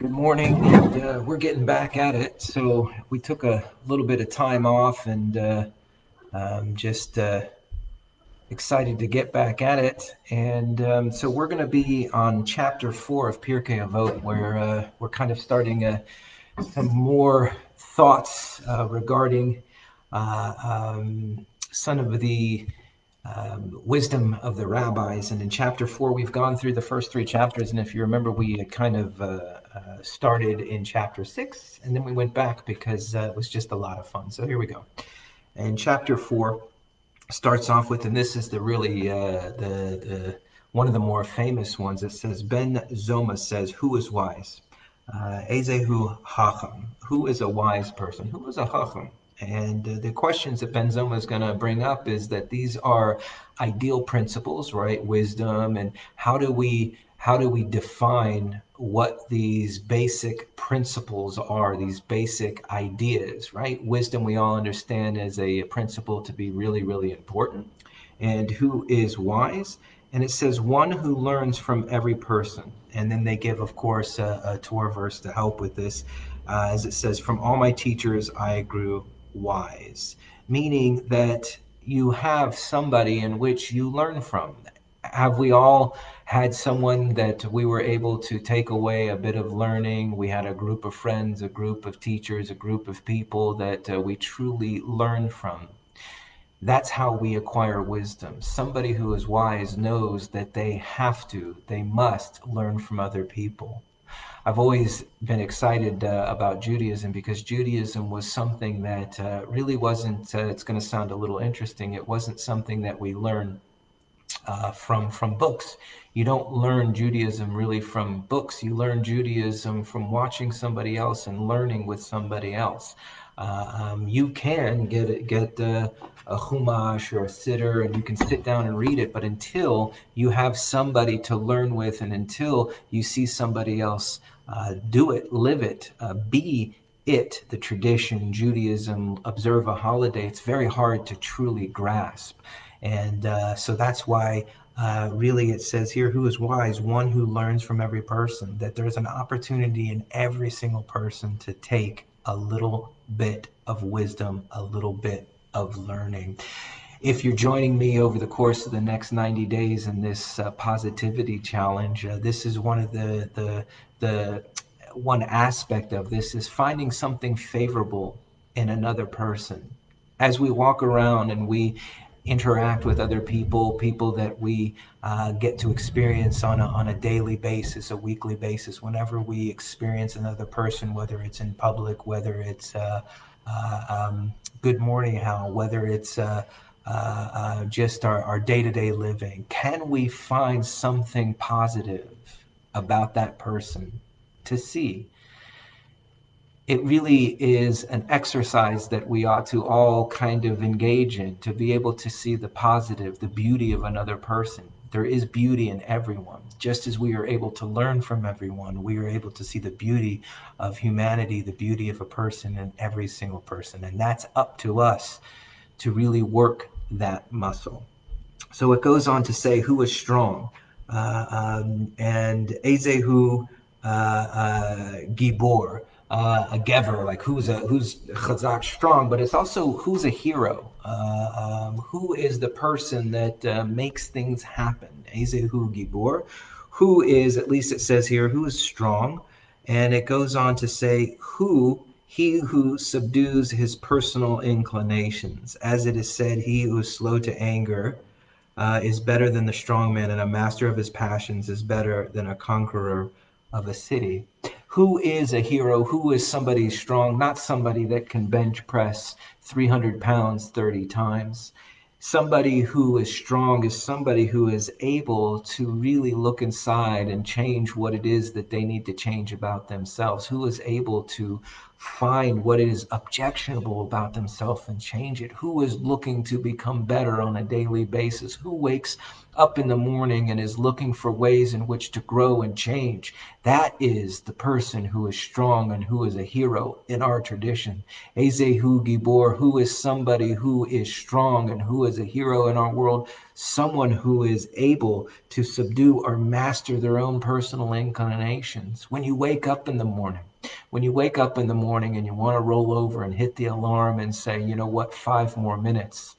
Good morning, and we're getting back at it. So we took a little bit of time off, and just excited to get back at it. And so we're going to be on chapter 4 of Pirkei Avot, where we're kind of starting some more thoughts regarding some of the wisdom of the rabbis. And in chapter 4, we've gone through the first 3 chapters. And if you remember, we had kind of started in chapter 6, and then we went back because it was just a lot of fun. So here we go. And chapter 4 starts off with, and this is the really the one of the more famous ones. It says, Ben Zoma says, "Who is wise? Ezehu Hacham. Who is a wise person? Who is a Hacham?" And the questions that Ben Zoma is going to bring up is that these are ideal principles, right? Wisdom, and how do we define what these basic principles are, these basic ideas, right? Wisdom, we all understand as a principle to be really, really important. And who is wise? And it says, one who learns from every person. And then they give, of course, a Torah verse to help with this, as it says, from all my teachers I grew wise, meaning that you have somebody in which you learn from. Have we all had someone that we were able to take away a bit of learning? We had a group of friends, a group of teachers, a group of people that we truly learned from. That's how we acquire wisdom. Somebody who is wise knows that they must learn from other people. I've always been excited about Judaism because Judaism was something that really wasn't, it's going to sound a little interesting, it wasn't something that we learned from books. You don't learn Judaism really from books. You learn Judaism from watching somebody else and learning with somebody else. You can get a Chumash or a Siddur, and you can sit down and read it, but until you have somebody to learn with, and until you see somebody else do it, live it, be it, the tradition, Judaism, observe a holiday, it's very hard to truly grasp. And so that's why really it says here, who is wise? One who learns from every person, that there's an opportunity in every single person to take a little bit of wisdom, a little bit of learning. If you're joining me over the course of the next 90 days in this positivity challenge, this is one of the one aspect of this is finding something favorable in another person. As we walk around and we interact with other people, people that we get to experience on a daily basis, a weekly basis, whenever we experience another person, whether it's in public, whether it's good morning, Hal, whether it's just our day-to-day living, can we find something positive about that person to see? It really is an exercise that we ought to all kind of engage in, to be able to see the positive, the beauty of another person. There is beauty in everyone. Just as we are able to learn from everyone, we are able to see the beauty of humanity, the beauty of a person in every single person. And that's up to us to really work that muscle. So it goes on to say who is strong. And Ezehu Gibor, a Gever, like who's chazak, strong, but it's also who's a hero. Who is the person that makes things happen? Ezehu Gibor, who is, at least it says here, who is strong. And it goes on to say he who subdues his personal inclinations. As it is said, he who is slow to anger is better than the strong man, and a master of his passions is better than a conqueror of a city. Who is a hero? Who is somebody strong? Not somebody that can bench press 300 pounds 30 times. Somebody who is strong is somebody who is able to really look inside and change what it is that they need to change about themselves, who is able to find what is objectionable about themselves and change it, who is looking to become better on a daily basis, who wakes up in the morning and is looking for ways in which to grow and change. That is the person who is strong and who is a hero in our tradition. Ezehu Gibor, who is somebody who is strong and who is a hero in our world, someone who is able to subdue or master their own personal inclinations. When you wake up in the morning, and you want to roll over and hit the alarm and say, you know what, 5 more minutes.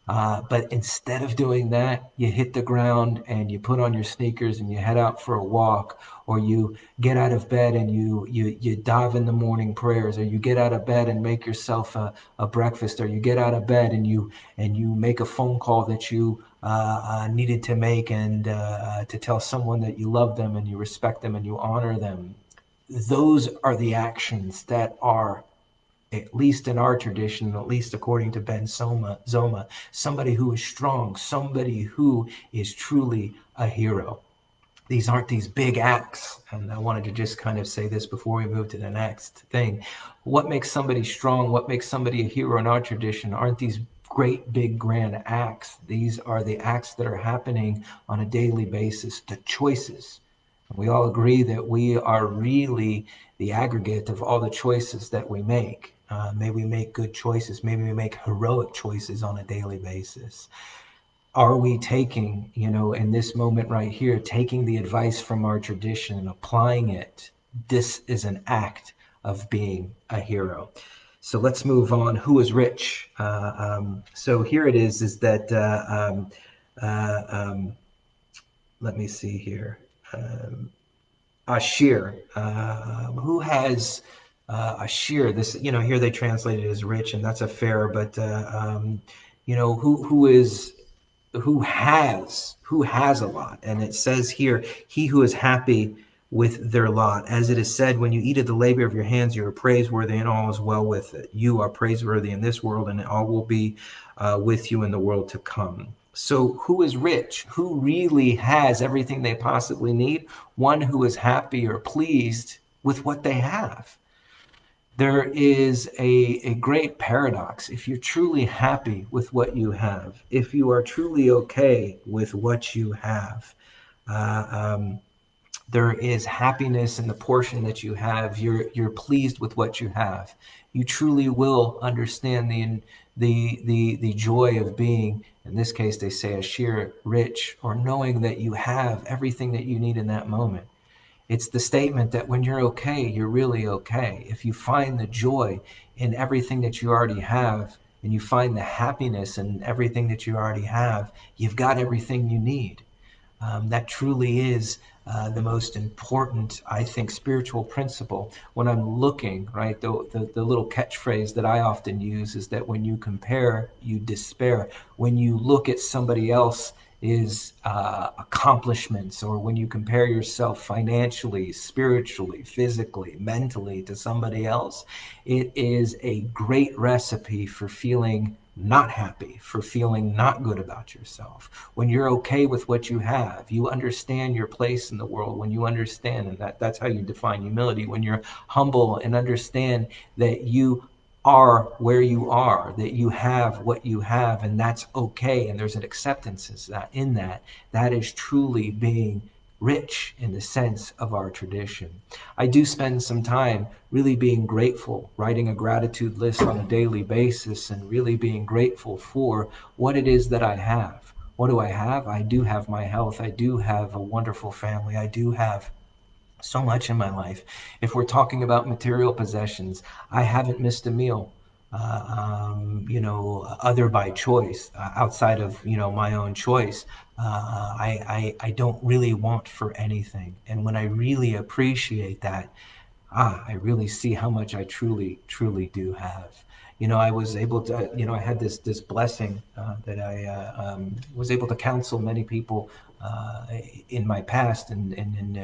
But instead of doing that, you hit the ground and you put on your sneakers and you head out for a walk, or you get out of bed and you dive in the morning prayers, or you get out of bed and make yourself a breakfast, or you get out of bed and you make a phone call that you needed to make, and to tell someone that you love them and you respect them and you honor them. Those are the actions that are, at least in our tradition, at least according to Ben Zoma, somebody who is strong, somebody who is truly a hero. These aren't these big acts. And I wanted to just kind of say this before we move to the next thing. What makes somebody strong? What makes somebody a hero in our tradition? Aren't these great, big, grand acts? These are the acts that are happening on a daily basis, the choices. We all agree that we are really the aggregate of all the choices that we make. Maybe we make good choices. Maybe we make heroic choices on a daily basis. Are we taking, in this moment right here, taking the advice from our tradition and applying it? This is an act of being a hero. So let's move on. Who is rich? So here it is that, let me see here. Ashir, who has Ashir? This, here they translate it as rich, and that's a fair, but who has a lot, and it says here, he who is happy with their lot, as it is said, when you eat of the labor of your hands, you are praiseworthy, and all is well with it. You are praiseworthy in this world, and all will be with you in the world to come. So who is rich? Who really has everything they possibly need? One who is happy or pleased with what they have. There is a great paradox. If you're truly happy with what you have, if you are truly okay with what you have, uh, um, there is happiness in the portion that you have. You're pleased with what you have. You truly will understand the joy of being, in this case they say, ashir, rich, or knowing that you have everything that you need in that moment. It's the statement that when you're okay, you're really okay. If you find the joy in everything that you already have, and you find the happiness in everything that you already have, you've got everything you need. That truly is the most important, I think, spiritual principle. When I'm looking, right, the little catchphrase that I often use is that when you compare, you despair. When you look at somebody else, is accomplishments, or when you compare yourself financially, spiritually, physically, mentally to somebody else, it is a great recipe for feeling not happy, for feeling not good about yourself. When you're okay with what you have, you understand your place in the world. When you understand, and that's how you define humility, when you're humble and understand that you are where you are, that you have what you have, and that's okay, and there's an acceptance in that. That is truly being rich in the sense of our tradition. I do spend some time really being grateful, writing a gratitude list on a daily basis, and really being grateful for what it is that I have. What do I have? I do have my health. I do have a wonderful family. I do have so much in my life. If we're talking about material possessions, I haven't missed a meal. Other by choice, outside of my own choice. I don't really want for anything, and when I really appreciate that, I really see how much I truly, truly do have. I was able to, I had this blessing that I was able to counsel many people in my past, and in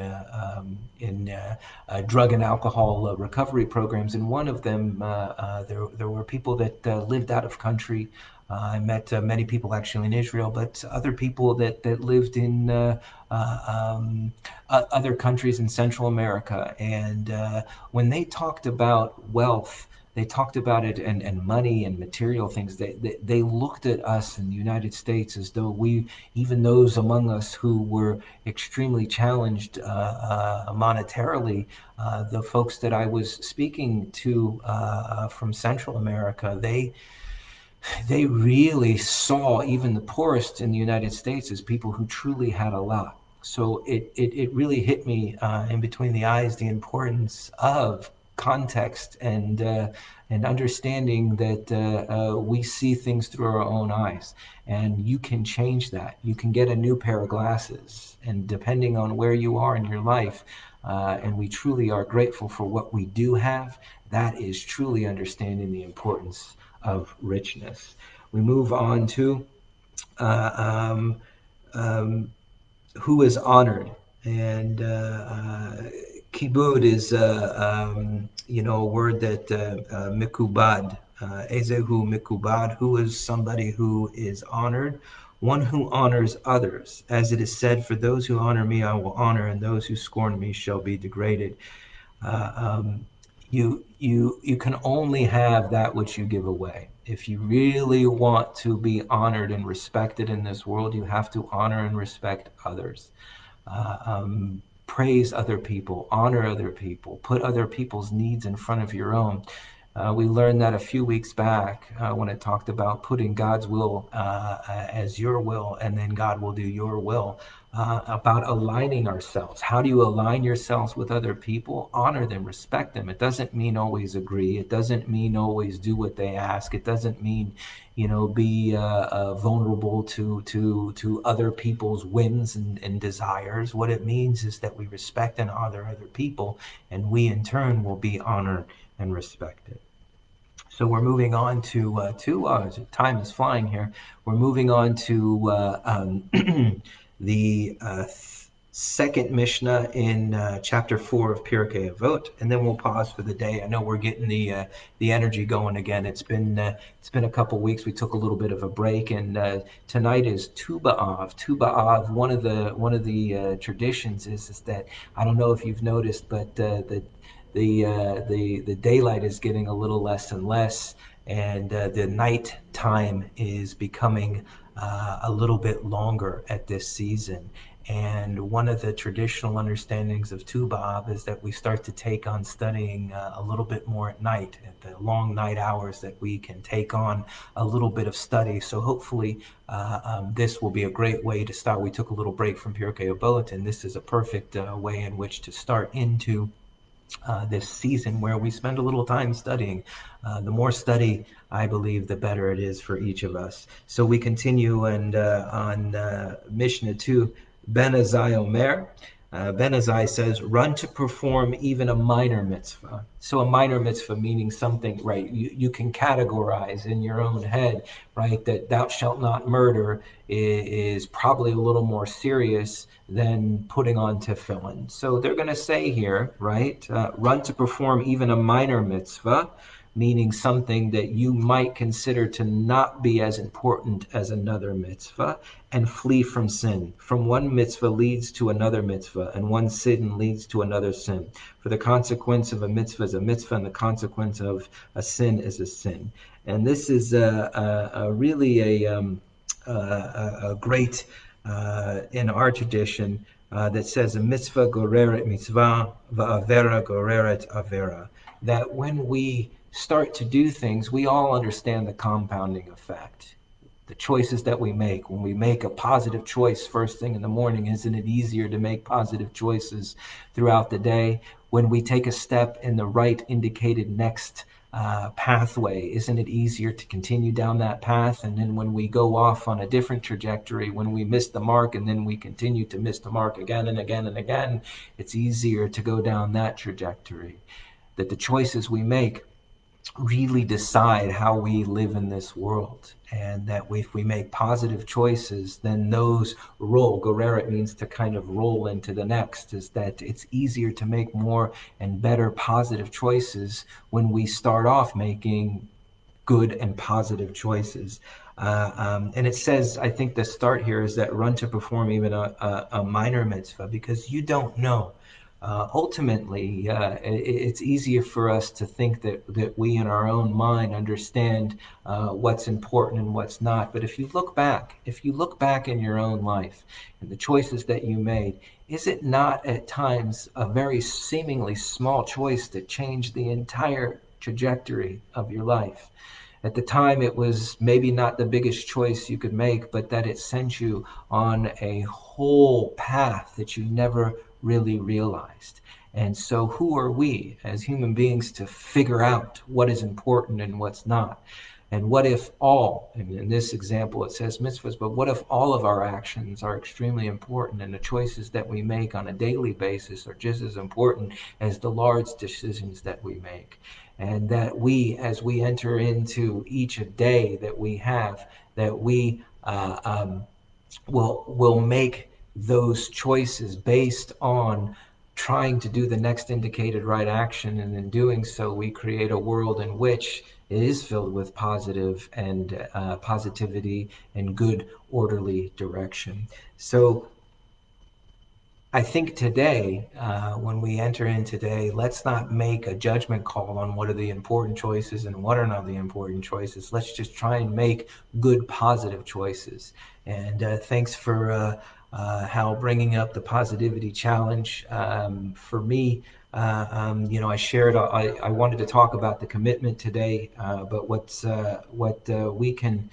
drug and alcohol recovery programs. And one of them, there were people that lived out of country. I met many people actually in Israel, but other people that lived in other countries in Central America. And when they talked about wealth, they talked about it, and money and material things. They looked at us in the United States as though we, even those among us who were extremely challenged monetarily, the folks that I was speaking to from Central America, they really saw even the poorest in the United States as people who truly had a lot. So it really hit me in between the eyes the importance of context and understanding that we see things through our own eyes, and you can change that. You can get a new pair of glasses, and depending on where you are in your life, and we truly are grateful for what we do have. That is truly understanding the importance of richness. We move on to uh, um, um, who is honored, and kibud is a word that mikubad, ezehu mikubad, who is somebody who is honored, one who honors others, as it is said, for those who honor me I will honor, and those who scorn me shall be degraded. uh, um, you can only have that which you give away. If you really want to be honored and respected in this world, you have to honor and respect others. Praise other people, honor other people, put other people's needs in front of your own. We learned that a few weeks back when it talked about putting God's will as your will, and then God will do your will. About aligning ourselves. How do you align yourselves with other people? Honor them, respect them. It doesn't mean always agree. It doesn't mean always do what they ask. It doesn't mean, be vulnerable to other people's whims and desires. What it means is that we respect and honor other people, and we in turn will be honored and respected. So we're moving on to time is flying here. We're moving on to the second Mishnah in chapter 4 of Pirkei Avot, and then we'll pause for the day. I know we're getting the energy going again. It's been a couple weeks. We took a little bit of a break, and tonight is Tu B'Av. Tu B'Av. One of the traditions is that, I don't know if you've noticed, but the daylight is getting a little less and less, and the night time is becoming a little bit longer at this season. And one of the traditional understandings of Tu B'Av is that we start to take on studying a little bit more at night, at the long night hours, that we can take on a little bit of study. So hopefully this will be a great way to start. We took a little break from Pirkei Avot, and this is a perfect way in which to start into this season where we spend a little time studying. The more study, I believe, the better it is for each of us. So we continue and on Mishnah 2, Ben Azai Omer. Ben Azai says, run to perform even a minor mitzvah. So a minor mitzvah meaning something, right, you can categorize in your own head, right, that thou shalt not murder is probably a little more serious than putting on tefillin. So they're going to say here, right, run to perform even a minor mitzvah, meaning something that you might consider to not be as important as another mitzvah, and flee from sin. From one mitzvah leads to another mitzvah, and one sin leads to another sin. For the consequence of a mitzvah is a mitzvah, and the consequence of a sin is a sin. And this is really a great in our tradition that says a mitzvah goreret mitzvah, va'avera goreret avera. That when we start to do things, we all understand the compounding effect. The choices that we make, when we make a positive choice first thing in the morning, isn't it easier to make positive choices throughout the day? When we take a step in the right indicated next pathway, isn't it easier to continue down that path? And then when we go off on a different trajectory, when we miss the mark and then we continue to miss the mark again and again and again, it's easier to go down that trajectory. That the choices we make really decide how we live in this world, and that if we make positive choices, then those roll. Goreret means to kind of roll into the next, is that it's easier to make more and better positive choices when we start off making good and positive choices. And it says, I think the start here is that run to perform even a minor mitzvah, because you don't know. Ultimately, it's easier for us to think that we in our own mind understand what's important and what's not. But if you look back in your own life and the choices that you made, is it not at times a very seemingly small choice that changed the entire trajectory of your life? At the time, it was maybe not the biggest choice you could make, but that it sent you on a whole path that you never really realized. And so, who are we as human beings to figure out what is important and what's not? And what if all, and in this example it says mitzvahs, but what if all of our actions are extremely important and the choices that we make on a daily basis are just as important as the large decisions that we make? And that we, as we enter into each day that we have, that we will make those choices based on trying to do the next indicated right action, and in doing so we create a world in which it is filled with positive and positivity and good orderly direction. So I think today, when we enter in today, let's not make a judgment call on what are the important choices and what are not the important choices. Let's just try and make good, positive choices. And thanks for Hal bringing up the positivity challenge. For me, I shared. I wanted to talk about the commitment today, but what we can.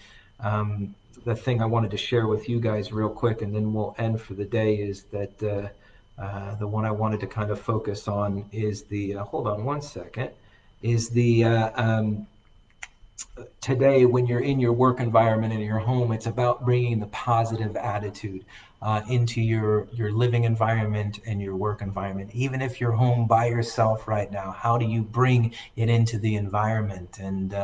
The thing I wanted to share with you guys real quick, and then we'll end for the day, is that the one I wanted to kind of focus on is the hold on one second, is the today when you're in your work environment and your home, it's about bringing the positive attitude into your living environment and your work environment. Even if you're home by yourself right now, how do you bring it into the environment? And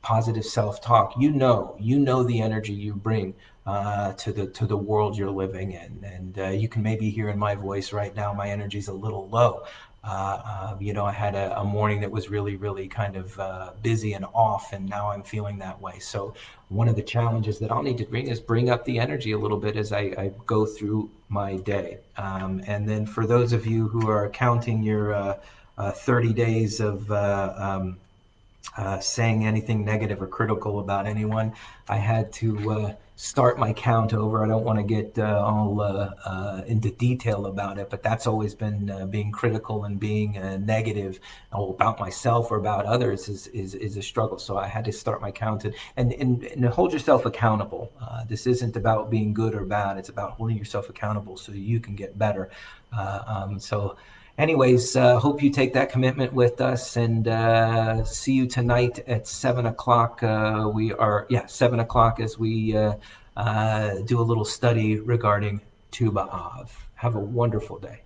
positive self-talk, you know the energy you bring to the world you're living in. And you can maybe hear in my voice right now my energy's a little low. I had a morning that was really, really kind of busy and off, and now I'm feeling that way. So one of the challenges that I'll need to bring up the energy a little bit as I go through my day. And then for those of you who are counting your 30 days of saying anything negative or critical about anyone, I had to start my count over. I don't want to get all into detail about it, but that's always been being critical and being negative about myself or about others is a struggle. So I had to start my count and hold yourself accountable. This isn't about being good or bad. It's about holding yourself accountable so you can get better. So anyways, hope you take that commitment with us, and see you tonight at 7 o'clock. 7 o'clock as we do a little study regarding Tu B'Av. Have a wonderful day.